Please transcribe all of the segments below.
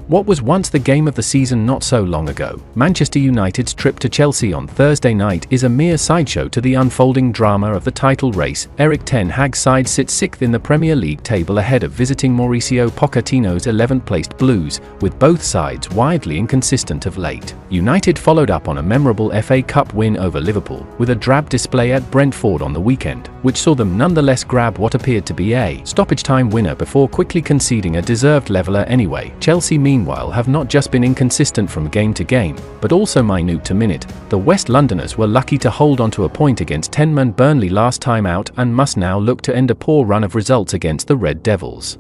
What was once the game of the season not so long ago, Manchester United's trip to Chelsea on Thursday night is a mere sideshow to the unfolding drama of the title race. Erik ten Hag's side sits 6th in the Premier League table ahead of visiting Mauricio Pochettino's 11th-placed Blues, with both sides widely inconsistent of late. United followed up on a memorable FA Cup win over Liverpool, with a drab display at Brentford on the weekend, which saw them nonetheless grab what appeared to be a stoppage-time winner before quickly conceding a deserved leveler anyway. Chelsea meanwhile have not just been inconsistent from game to game, but also minute to minute. The West Londoners were lucky to hold onto a point against 10-man Burnley last time out and must now look to end a poor run of results against the Red Devils.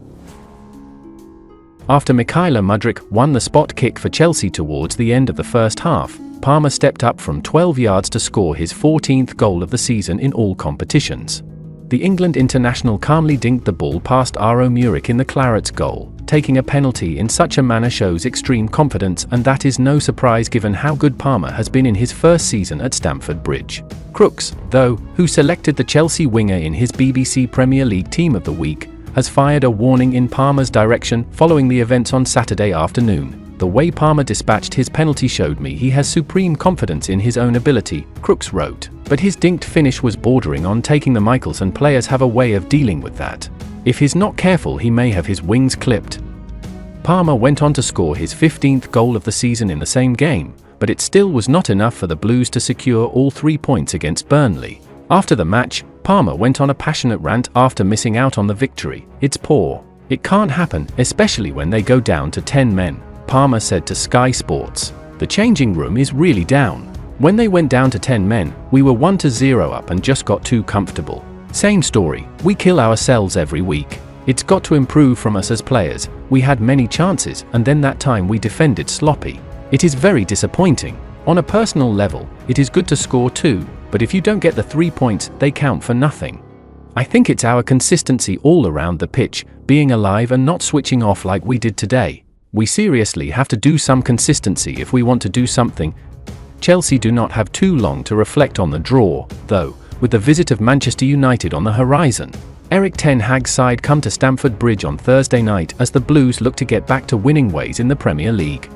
After Mudryk won the spot kick for Chelsea towards the end of the first half, Palmer stepped up from 12 yards to score his 14th goal of the season in all competitions. The England international calmly dinked the ball past Mudryk in the Clarets' goal. Taking a penalty in such a manner shows extreme confidence, and that is no surprise given how good Palmer has been in his first season at Stamford Bridge. Crooks, though, who selected the Chelsea winger in his BBC Premier League Team of the Week, has fired a warning in Palmer's direction following the events on Saturday afternoon. The way Palmer dispatched his penalty showed me he has supreme confidence in his own ability, Crooks wrote. But his dinked finish was bordering on taking the Michaels, and players have a way of dealing with that. If he's not careful, he may have his wings clipped. Palmer went on to score his 15th goal of the season in the same game, but it still was not enough for the Blues to secure all 3 points against Burnley. After the match, Palmer went on a passionate rant after missing out on the victory. "It's poor. It can't happen, especially when they go down to 10 men, Palmer said to Sky Sports. "The changing room is really down. When they went down to 10 men, we were 1-0 up and just got too comfortable. Same story, we kill ourselves every week. It's got to improve from us as players. We had many chances, and then that time we defended sloppy. It is very disappointing. On a personal level, it is good to score 2, but if you don't get the 3 points, they count for nothing. I think it's our consistency all around the pitch, being alive and not switching off like we did today. We seriously have to do some consistency if we want to do something." Chelsea do not have too long to reflect on the draw, though, with the visit of Manchester United on the horizon. Erik ten Hag's side come to Stamford Bridge on Thursday night as the Blues look to get back to winning ways in the Premier League.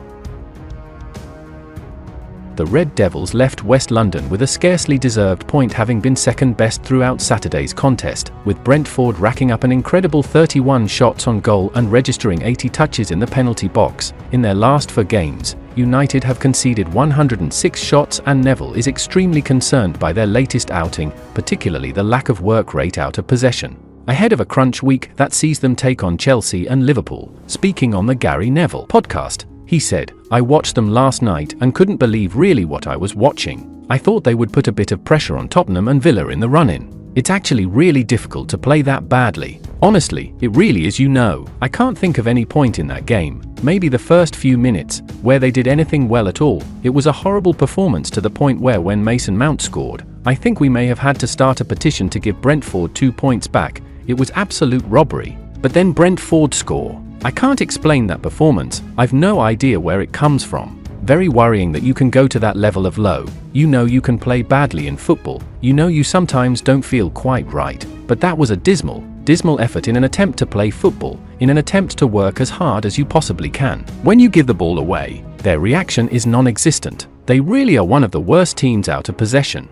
The Red Devils left West London with a scarcely deserved point, having been second best throughout Saturday's contest, with Brentford racking up an incredible 31 shots on goal and registering 80 touches in the penalty box. In their last 4 games, United have conceded 106 shots, and Neville is extremely concerned by their latest outing, particularly the lack of work rate out of possession, ahead of a crunch week that sees them take on Chelsea and Liverpool. Speaking on the Gary Neville podcast, he said, "I watched them last night and couldn't believe really what I was watching. I thought they would put a bit of pressure on Tottenham and Villa in the run-in. It's actually really difficult to play that badly. Honestly, it really is. I can't think of any point in that game, maybe the first few minutes, where they did anything well at all. It was a horrible performance to the point where when Mason Mount scored, I think we may have had to start a petition to give Brentford 2 points back. It was absolute robbery. But then Brentford score. I can't explain that performance. I've no idea where it comes from. Very worrying that you can go to that level of low. You can play badly in football. You sometimes don't feel quite right. But that was a dismal effort in an attempt to play football, in an attempt to work as hard as you possibly can. When you give the ball away, their reaction is non-existent. They really are one of the worst teams out of possession."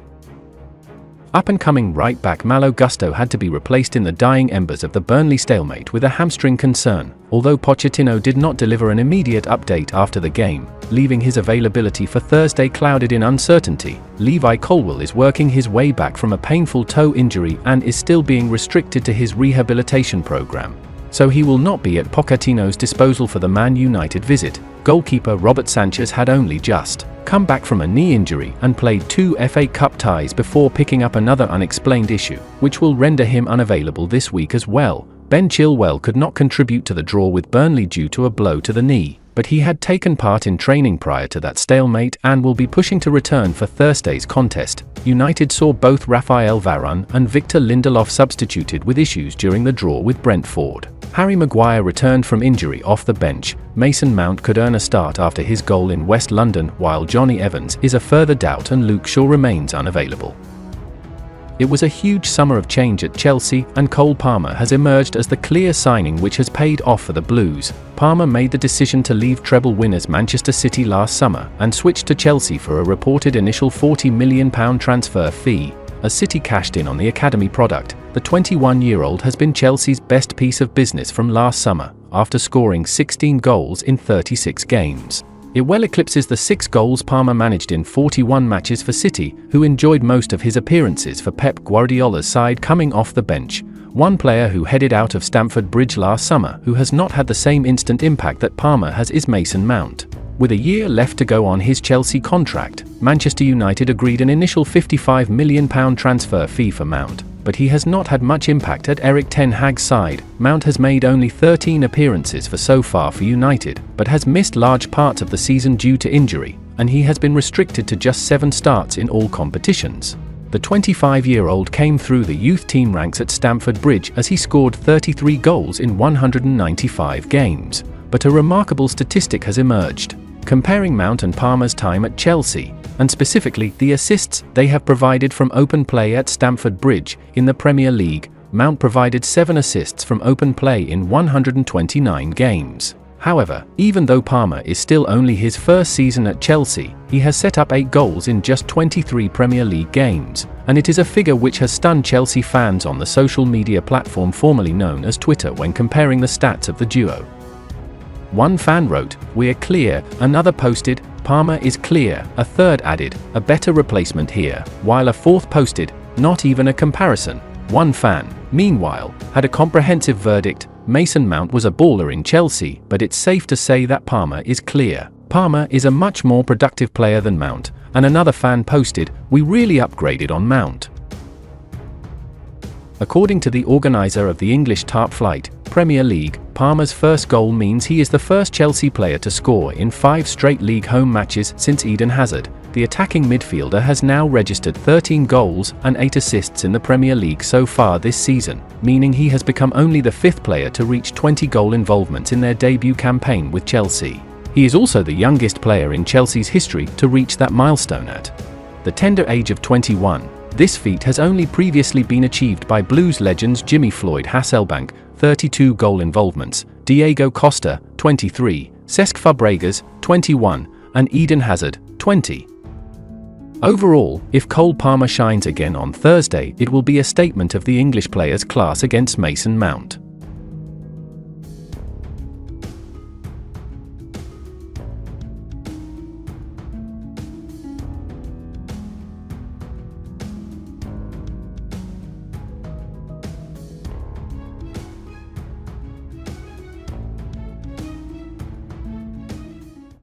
Up-and-coming right-back Malo Gusto had to be replaced in the dying embers of the Burnley stalemate with a hamstring concern, although Pochettino did not deliver an immediate update after the game, leaving his availability for Thursday clouded in uncertainty. Levi Colwill is working his way back from a painful toe injury and is still being restricted to his rehabilitation program, so he will not be at Pochettino's disposal for the Man United visit. Goalkeeper Robert Sanchez had only just come back from a knee injury and played 2 FA Cup ties before picking up another unexplained issue, which will render him unavailable this week as well. Ben Chilwell could not contribute to the draw with Burnley due to a blow to the knee, but he had taken part in training prior to that stalemate and will be pushing to return for Thursday's contest. United saw both Raphael Varane and Victor Lindelof substituted with issues during the draw with Brentford. Harry Maguire returned from injury off the bench. Mason Mount could earn a start after his goal in West London, while Johnny Evans is a further doubt and Luke Shaw remains unavailable. It was a huge summer of change at Chelsea, and Cole Palmer has emerged as the clear signing which has paid off for the Blues. Palmer made the decision to leave treble winners Manchester City last summer and switched to Chelsea for a reported initial £40 million transfer fee. As City cashed in on the academy product, the 21-year-old has been Chelsea's best piece of business from last summer, after scoring 16 goals in 36 games. It well eclipses the 6 goals Palmer managed in 41 matches for City, who enjoyed most of his appearances for Pep Guardiola's side coming off the bench. One player who headed out of Stamford Bridge last summer who has not had the same instant impact that Palmer has is Mason Mount. With a year left to go on his Chelsea contract, Manchester United agreed an initial £55 million transfer fee for Mount, but he has not had much impact at Erik ten Hag's side. Mount has made only 13 appearances so far for United, but has missed large parts of the season due to injury, and he has been restricted to just 7 starts in all competitions. The 25-year-old came through the youth team ranks at Stamford Bridge as he scored 33 goals in 195 games, but a remarkable statistic has emerged. Comparing Mount and Palmer's time at Chelsea, and specifically the assists they have provided from open play at Stamford Bridge, in the Premier League, Mount provided 7 assists from open play in 129 games. However, even though Palmer is still only his first season at Chelsea, he has set up 8 goals in just 23 Premier League games, and it is a figure which has stunned Chelsea fans on the social media platform formerly known as Twitter when comparing the stats of the duo. One fan wrote, "We're clear," another posted, "Palmer is clear," a third added, "A better replacement here," while a fourth posted, "Not even a comparison." One fan, meanwhile, had a comprehensive verdict: Mason Mount was a baller in Chelsea, but it's safe to say that Palmer is clear. Palmer is a much more productive player than Mount, and another fan posted, "We really upgraded on Mount." According to the organizer of the English top flight, Premier League, Palmer's first goal means he is the first Chelsea player to score in 5 straight league home matches since Eden Hazard. The attacking midfielder has now registered 13 goals and 8 assists in the Premier League so far this season, meaning he has become only the 5th player to reach 20 goal involvements in their debut campaign with Chelsea. He is also the youngest player in Chelsea's history to reach that milestone at the tender age of 21. This feat has only previously been achieved by Blues legends Jimmy Floyd Hasselbank, 32 goal involvements, Diego Costa, 23, Cesc Fabregas, 21, and Eden Hazard, 20. Overall, if Cole Palmer shines again on Thursday, it will be a statement of the English player's class against Mason Mount.